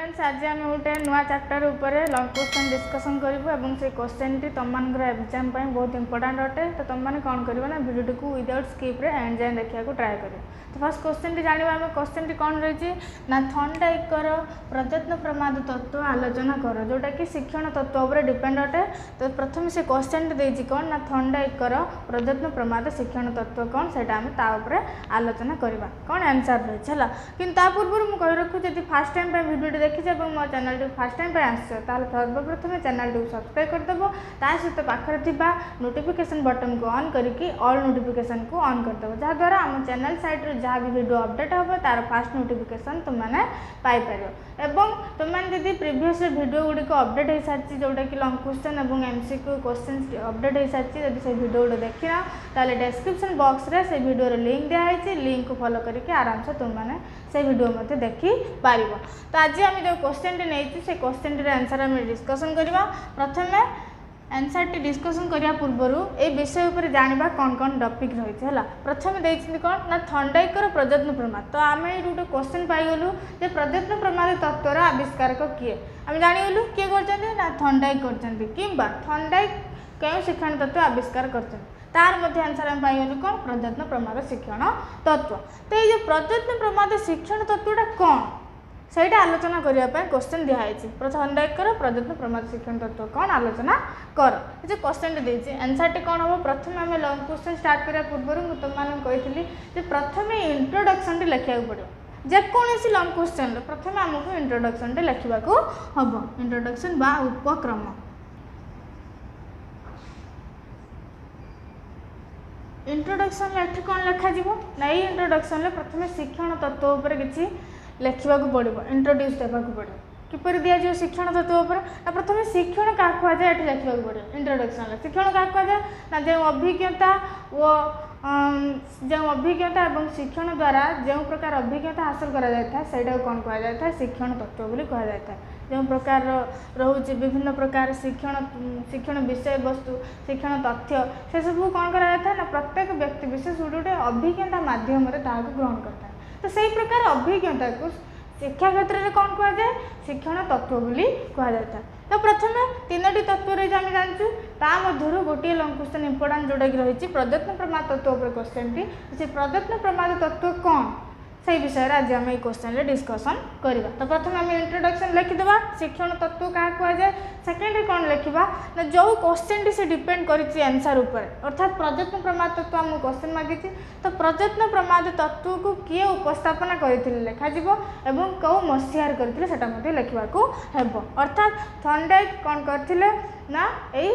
Friends आज आम गोटे नुआ चैप्टर उपर लॉन्ग क्वेश्चन डिस्कसन करूँ और से क्वेश्चन टी तुम एग्जाम बहुत इंपोर्टेंट अटे तो तुम मैंने कौन कर भिडियो को विदाउट स्किप रे एंड जाए देखा ट्राए कर। तो फर्स्ट क्वेश्चन टी जाना आम क्वेश्चन टी कौन रही ना थॉर्नडाइकर प्रयत्न प्रमाद तत्व आलोचना कर जोटा कि शिक्षण तत्व उपर डिपेंड अटे। तो प्रथम से क्वेश्चन टी देती कौन ना थॉर्नडाइकर प्रयत्न प्रमाद शिक्षण तत्व कौन से आम आलोचना करवा कौन आंसर रही है। कि पूर्व मुझे कही रखू जब फास्ट टाइम वीडियो देखी मो चैनल टी फास्ट टाइम आसो सर्वप्रथम चैनल टी सब्सक्राइब करदेव ता सहित पाखे थिबा नोटिफिकेशन बटन को ऑन करके ऑल नोटिफिकेशन को ऑन करदेव जहाँद्वारा आम चैनल साइट जहाँ भी वीडियो अपडेट हम तार फास्ट नोटिफिकेशन तुमने पाइपर एवं तुमने जब प्रीवियस वीडियो गुड़िक अपडेट हो सारी जोटा कि लॉन्ग क्वेश्चन और एमसीक्यू क्वेश्चन अपडेट हो सारी जब से वीडियो गुड़ देखना ताले डिस्क्रिप्शन बॉक्स रे से वीडियो लिंक दिखाई लिंक को फॉलो करके आराम से तुमने से वीडियो मत देखी पार। तो आज आम जो क्वेश्चन टी नहीं से क्वेश्चन टी आंसर आम डिस्कसन करवा। प्रथम आंसर टी डिस्कसन करने पूर्वर ये विषय पर जाना कौन कौन टॉपिक रही है। प्रथम देखते कौन ना थॉर्नडाइकर प्रयत्न प्रमाद। तो आम ये गोटे क्वेश्चन पाइगलु जे प्रयत्न प्रमाद तत्वर आविष्कारक किए आम जाणीगलु किए कर थॉर्नडाइक कर थॉर्नडाइक क्यों शिक्षण तत्व आविष्कार कर तार मध्य आंसर आम पाइगलु कौन प्रयत्न प्रमाद शिक्षण तत्व। तो ये प्रयत्न प्रमाद शिक्षण तत्वटा कौन से आलोचना करने क्वेश्चन दिखाई थॉर्नडाइकर प्रयत्न प्रमाद शिक्षण तत्व कौन आलोचना कर। जो क्वेश्चन टी आंसर टी कौन हम प्रथम आम लॉन्ग क्वेश्चन स्टार्ट करने पूर्व मुझे तुमने कही प्रथम इंट्रोडक्शन टी लिखा पड़ो जेकोसी लॉन्ग क्वेश्चन प्रथम आमको इंट्रोडक्शन टी लिखा हम इंट्रोडक्शन बा उपक्रम। इंट्रोडक्शन एठी कौन लिखा ना ये इंट्रोडक्शन प्रथम शिक्षण तत्व उपर किसी लिखा पड़ो इंट्रोड्यूस देवाक पड़ो किपर दिज्व शिक्षण तत्व उपर ना प्रथम शिक्षण क्या कहुए ये लिखा पड़ो इंट्रोडक्शन शिक्षण क्या कहुए ना जो अभिज्ञता जो अभिज्ञता और शिक्षण द्वारा जो प्रकार अभिज्ञता हासिल करा कौन कहुए शिक्षण तत्व बोली कहुए जो प्रकार रोचे विभिन्न प्रकार शिक्षण विषय वस्तु शिक्षण तथ्य से सब कौन करा ना प्रत्येक व्यक्ति विशेष गोटे गोटे अभिज्ञता माध्यम ग्रहण करता है। तो सही प्रकार अभिज्ञता को शिक्षा क्षेत्र में कौन कहुए शिक्षण तत्व बोली कहुए। तो प्रथम तीनोटी तत्व रही आम जानूँ ता मध्य गोटे लॉन्ग क्वेश्चन इंपोर्टेंट जोटा कि रही प्रयत्न प्रमाद तत्व उपर क्वेश्चन टी से प्रयत्न प्रमाद तत्व कौन से विषय आज आम ये क्वेश्चन डिस्कसन करवा। तो प्रथम आम इंट्रोडक्शन लिखिदेवा शिक्षण तत्व क्या कहुए सेकेंड कौन लिखा ना जो क्वेश्चन टी से डिपेंड कर आंसर उपर अर्थात प्रयत्न प्रमाद तत्व आम क्वेश्चन मागी तो प्रयत्न प्रमाद तत्व को किए उपस्थापना करते लिखा एवं कौ मसीहार करते लिखा हेब अर्थात थॉर्नडाइक कौन करते ना यही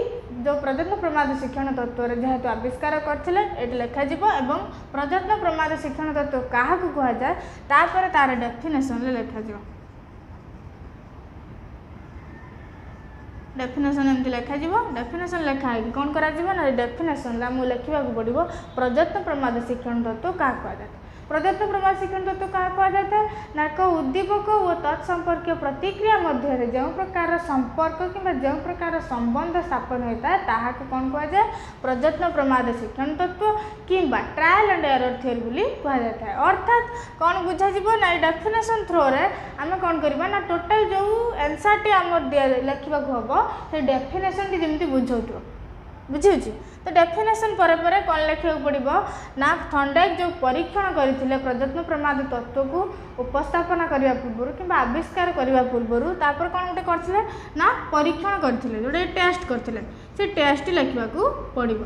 जो प्रयत्न प्रमाद शिक्षण तत्व जेहेतु आविष्कार करते ये लिखा एवं प्रयत्न प्रमाद शिक्षण तत्व क्या कहुए तापर तार डेफिनेशन लिखा डेफिनेशन एमती लिखा डेफिनेशन लिखाई कौन करा ना डेफिनेशन आमको लिखा पड़ो प्रयत्न प्रमाद शिक्षण तत्व क्या कहुए प्रयत्न प्रमाद शिक्षण तत्व क्या कहुए ना एक उद्दीपक और तत्संपर्क प्रतिक्रिया मध्य जो प्रकार संपर्क कि जो प्रकार संबंध स्थापन होता है ताकि कौन कहुए प्रयत्न प्रमाद शिक्षण तत्व कि ट्रायल एंड एरर थ्योरी बोली कहुए। अर्थात कौन बुझा ना डेफिनेशन थ्रो रे आम कौन करवा ना टोटाल जो आंसर टी आम लिखा हम से डेफिनेशन टी जमी बुझाऊ बुझे। तो डेफिनेशन पर कौन लिखा पड़ो ना थॉर्नडाइक जो परीक्षण करते प्रयत्न प्रमाद तत्व को उपस्थापना करने पूर्व कि आविष्कार करने पूर्व तापर कौन गोटे करते ना परीक्षण करते जोटे टेस्ट करते से टेस्ट लिखा पड़ो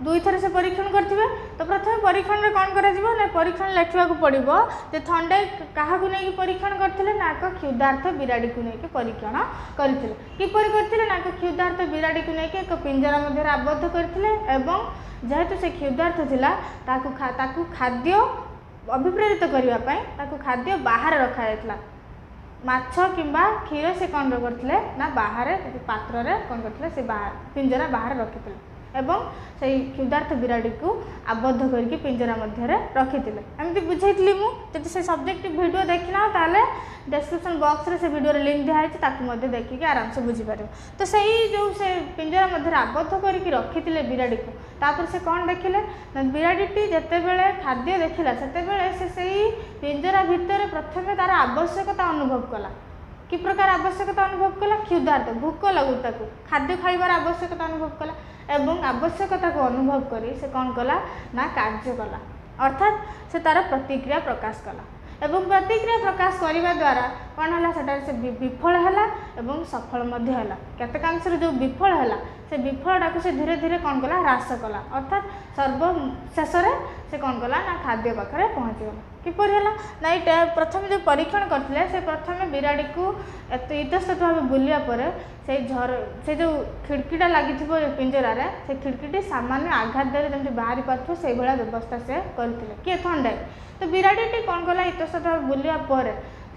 दुई थर से परीक्षण करते। तो प्रथम परीक्षण में कौन करा ना परीक्षण लिखा पड़ो जे थॉर्नडाइक क्या नहीं परीक्षण करते ना एक क्षुधार्थ बिराड़ी को लेकिन परीक्षण करते किपर करते ना एक क्षुधार्थ बिराड़ी को लेकिन एक पिंजरा मध्य आबद्ध करते जेहेतु से क्षुधार्थ थिला ताकू खाद्य अभिप्रेरित करने खाद्य बाहर रखा जाता माछ किंबा क्षीर से कौन करते ना बाहर पात्र कौन करते से बाहर पिंजरा बाहर रखी एवं से क्षुधार्थ बिराड़ी को आबद्ध करके पिंजरा मध्य रखी एमती बुझेली मुझे से सब्जेक्ट वीडियो देखना ताले डिस्क्रिप्शन बॉक्स रे से वीडियो लिंक दिखाई ताकू देखिए आराम से बुझीपार। तो सही जो से पिंजरा मध्य आबद्ध करके रखी बिराड़ी को तापर से कौन देखिले बिराड़ीटी जिते बड़े खाद्य देखला से पिंजरा भितर प्रथम तार आवश्यकता अनुभव कला कि प्रकार आवश्यकता अनुभव कला क्षुधार्थ भूक लगू ताकू खाद्य खाइबार आवश्यकता अनुभव कला एवं आवश्यकता को अनुभव करी से कौन कला ना कार्य कला अर्थात से तार प्रतिक्रिया प्रकाश कला एवं प्रतिक्रिया प्रकाश करने द्वारा कौन है से विफल है एवं सफल केतकांश जो विफल है से विफलटा को से धीरे धीरे कौन कला ह्रास कला अर्थात सर्वशेष से कौन कला ना खाद्य पाखे पहुँचीगला किपर है ना ये प्रथम जो परीक्षण करते से प्रथम बिराड़ी को इतस्तत भाव बुलिया से जो खिड़कीटा लगी पिंजरार से खिड़कीटी सामान्य आघात द्वारा जमी बाहरी पार्थ से व्यवस्था से करते किए थंडाई तो बिराड़ी कौन कला इतस्तत भाव बुलिया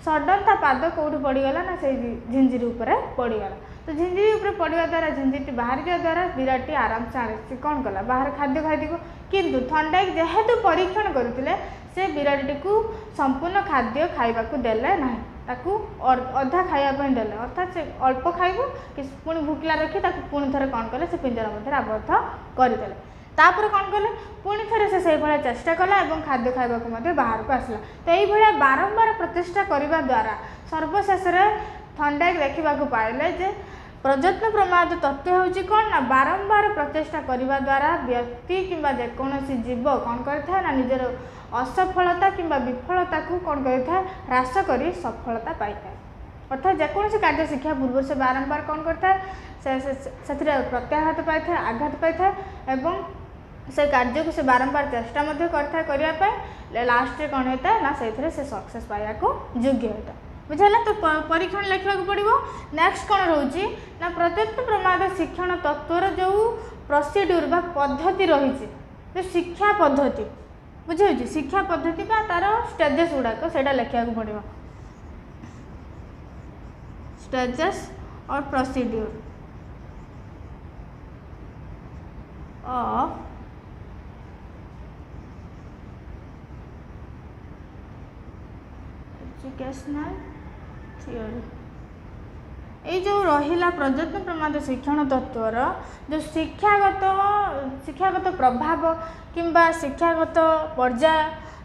सडन ता पाद कौट पड़गला ना से झिंझिरी उपरे पड़गला तो झिंझिरी उपरे पड़ा द्वारा झिंझिरी बाहरी जावा द्वारा बिराटी आराम से कौन कला बाहर खाद्य खाई किंतु थंडाई जेहेतु परीक्षण करते से बिराटी को संपूर्ण खाद्य खाइबा को देले ना ताकू अधा खाइबा देले अर्थात से अल्प खाइब कि पुणी भूकला रखी पुणी थे कौन कले से पिंजरा मध्य आबद्ध करदे तापर कौन कले पुणी थे से भाया चेष्टा कला और खाद्य खाइबा बाहर को आसला तो ये बारंबार प्रचेषा करने द्वारा सर्वशेष थंडाई देखा पाइले जे प्रयत्न प्रमाद तत्व हूँ कौन ना बारंबार प्रचेषा करने द्वारा व्यक्ति कि जेकोसी जीव कौन करता ना निजर असफलता कि विफलता को कौन करता ह्रास कर सफलता पाई था अर्थात जेकोसी कार्य शिक्षा पूर्व से बारंबार कौन करता है से प्रत्याघात पाई था आघात पाई था एवं से कार्य को से बारंबार चेष्टा करने लास्ट कौन होता है ना से सक्सेस पाया को योग्य होता बुझेगा। तो परीक्षण लिखा पड़ो नेक्स्ट कौन रोचे ना प्रत्यक्ष प्रमाद शिक्षण तत्वर जो प्रोसीड्यूर बा पद्धति रही जो शिक्षा पद्धति बुझे शिक्षा पद्धति बा तार स्टेजेस गुड़ाक से लिखा पड़ो स्टेजेस और प्रोसीड्यूर ऑफ एजुकेशनल थियोरी ये जो रहिला प्रयत्न प्रमाद शिक्षण तत्वर जो शिक्षागत प्रभाव किंबा शिक्षागत पर्याय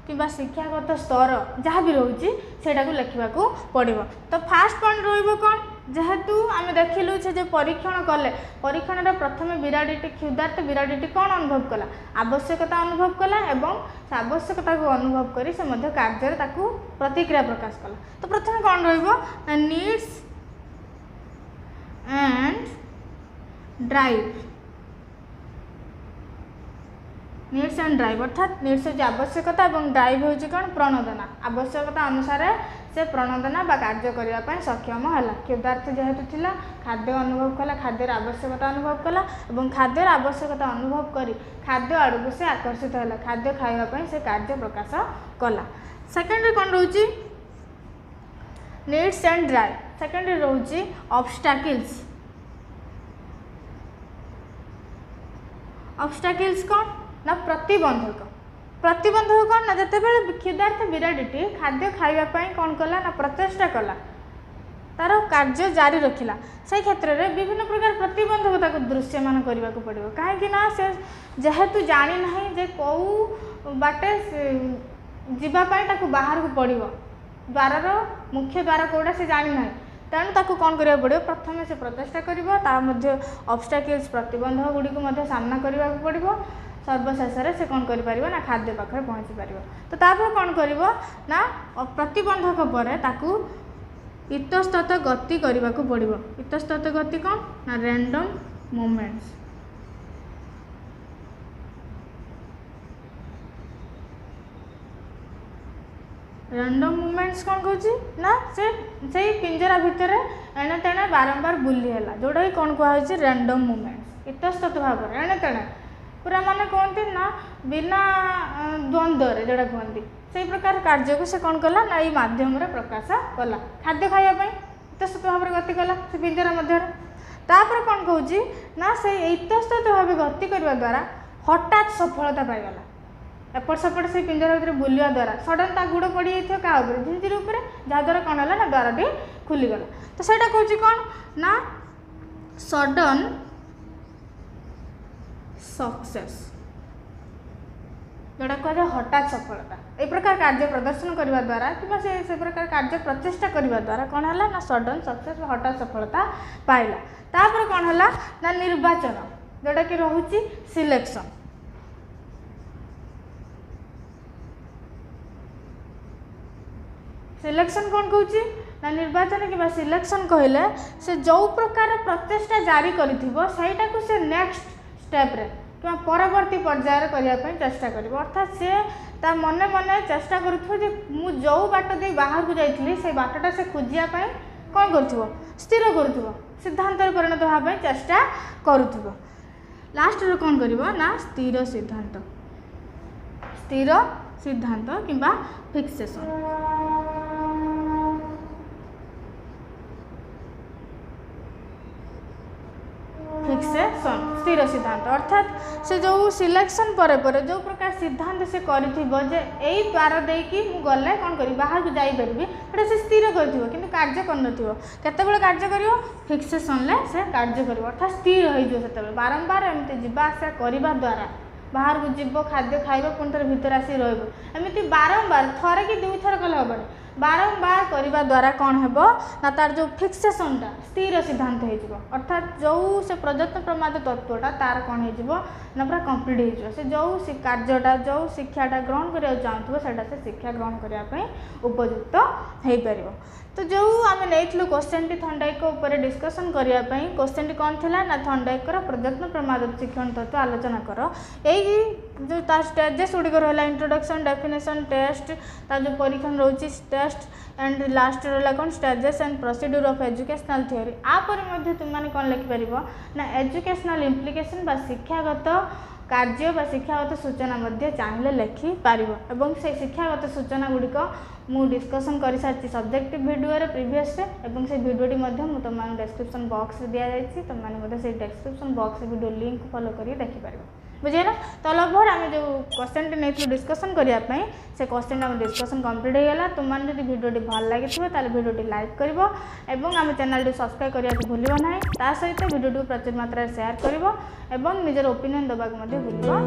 किंबा शिक्षागत स्तर जहाँ भी रोचे सेटा को लिखा पड़ो। तो फास्ट पॉइंट रो कौन जेहेतु आम देखिलु से जो परीक्षण कले परीक्षण प्रथम बिराड़ी क्षुधार्थ बिराड़ी कौन अनुभव कला आवश्यकता अनुभव कला एवं से आवश्यकता को अनुभव करी से मध्य कार्य ताकू प्रतिक्रिया प्रकाश कला। तो प्रथम कौन रहिबो needs and drive needs and drive अर्थात नीड्स हो आवश्यकता और ड्राइव हो कौन प्रणोदना आवश्यकता अनुसार से प्रणोदना बा कार्य करने सक्षम है क्षुधार्थ जेहेतु थिला खाद्य अनुभव कला खाद्यर आवश्यकता अनुभव कला और खाद्यर आवश्यकता अनुभव करी खाद्य आड़क से आकर्षित है खाद्य खाइबा से कार्य प्रकाश कला। सेकेंडरी कौन रोचे नीड्स एंड ड्राइव सेकेंडरी रोचे ऑब्स्टैकल्स ऑब्स्टैकल्स कौन ना प्रतिबंधक कौन ना जिते बड़े क्षुधार्थ बिराड़ी खाद्य खाइबा कौन कला ना प्रचेषा कला तार कार्य जारी रखिला से क्षेत्र में विभिन्न प्रकार प्रतिबंधकता को दृश्यमान करने को पड़ो कहीं से जेहेतु जानी ना जे कौ बाटे जीवाई बाहर को पड़ो द्वार मुख्य द्वार कौटा से जानी ना तेणु ताकू कौन करा पड़ो प्रथम से प्रचेषा कर ऑब्स्टैकल्स प्रतिबंधक गुड़ी सामना करने को पड़ो सर्वशेष से कौन कर ना खाद्य पाखे पहुँची पार। तो तापर कौन कर ना प्रतिबंधक पर ताकू इतस्तत गति करने को पड़ो इतस्तत गति कौन ना रैंडम मूवमेंट्स रैंडम मूवमेंट्स कौन कहूँ ना से पिंजरा भितर एणे तेणे बारंबार बुली है जोटा कि कौन कहुच्छे रैंडम मूवमेंट्स इतस्तत भाव एणे तेणे पूरा माने कहते ना बिना द्वंद्व जोड़ा कहती से प्रकार कार्य को से कौन कला ना ये मध्यम प्रकाश कला खाद्य खाइबा इतस्तत भाव गति कला से पिंजरा मध्य तापर कौन कहूँ ना से इतस्तत भाव गति करने द्वारा हठात सफलता पाईगला एपट सेपट से पिंजरा भितर बुलवा द्वारा सडन ता गुड़ पड़ जाइए क्या झिंझिर उपर जहाँद्वारा कौन है ना द्वारटी खुलीगला तो सहीटा कौन कौन ना सडन सक्सेस जोटा कह हठात सफलता ए प्रकार कार्य प्रदर्शन करने द्वारा कि से प्रकार कार्य प्रचेषा करने द्वारा कौन है ना सडन सक्सेस हठात सफलता पाइला तापर कौन है ना निर्वाचन जोटा कि रोचे सिलेक्शन सिलेक्शन कौन कहूँ ना निर्वाचन कि सिलेक्शन कहले से जो प्रकार प्रचेषा जारी करीटा को से नेक्स्ट स्टेप रे कि परवर्ती पर्यायर करने चेष्टा कर अर्थात से ता मन मन चेष्टा करू जो बाट दे बाहर को जाइली से बाटटा से खोजापी कौन कर स्थिर कर सिद्धांत परिणत होगा चेष्टा करू लास्ट रे कौन कर ना स्थिर सिद्धांत कि फिक्सेशन फिक्सेशन स्थिर सिद्धांत अर्थात से जो सिलेक्शन पर जो प्रकार सिद्धांत से करी यही द्वार देकी गले कौन करी बाहर को जापर से स्थिर कर कार्य करते कार्य कर फिक्सेशन से कार्य कर अर्थात स्थिर हो बारंबार एमती जावासा करने द्वारा बाहर को जीव खाद्य खाइब पुणी थे भितर आसी रमती बारंबार थरे कि दुई थर कले हम बारंबार करने द्वारा कौन है ना तार जो फिक्सेशनटा स्थिर सिद्धांत हो अर्थात जो से प्रयत्न प्रमाद तत्वटा तार कौन हो ना पूरा कंप्लीट हो जो कार्यटा जो शिक्षाटा ग्रहण करने चाहूँ से शिक्षा ग्रहण करने उपयुक्त हो पार तो जो आम नहीं क्वेश्चन टी थॉर्नडाइक उपर डिस्कसन करने क्वेश्चन टी कौन थी ना थॉर्नडाइक प्रयत्न प्रमाद शिक्षण तत्व आलोचना कर यही जो स्टेजेस गुड़िक रहा इंट्रोडक्शन डेफिनेशन टेस्ट तार जो परीक्षण रोचे टेस्ट एंड लास्ट रहा कौन stages and procedure of educational theory आपर तुमने कौन लिखिपर ना एजुकेशनल इम्प्लिकेशन बा शिक्षागत कार्य बा शिक्षागत सूचना चाहिए लिखिपर और से शिक्षागत सूचना गुड़िक मु डिस्कसन कर सारी सब्जेक्टिव वीडियो रे प्रीवियस से वीडियो तुम डिस्क्रिप्शन बॉक्स रे दिया जाइए तुमने से description box video link follow कर देखिपर बुझेगा तो लगभग आम जो क्वेश्चन टी नहीं डिस्कसन करने से क्वेश्चन आम डिस्कसन कंप्लीट होगा तुमने जो वीडियो भल लगी ताल वीडियो लाइक कर आम चैनल सब्सक्राइब करने को भूल ना ता सहित वीडियो प्रचुर मात्रा शेयर कर निजर ओपिनियन देवाक भूल ना।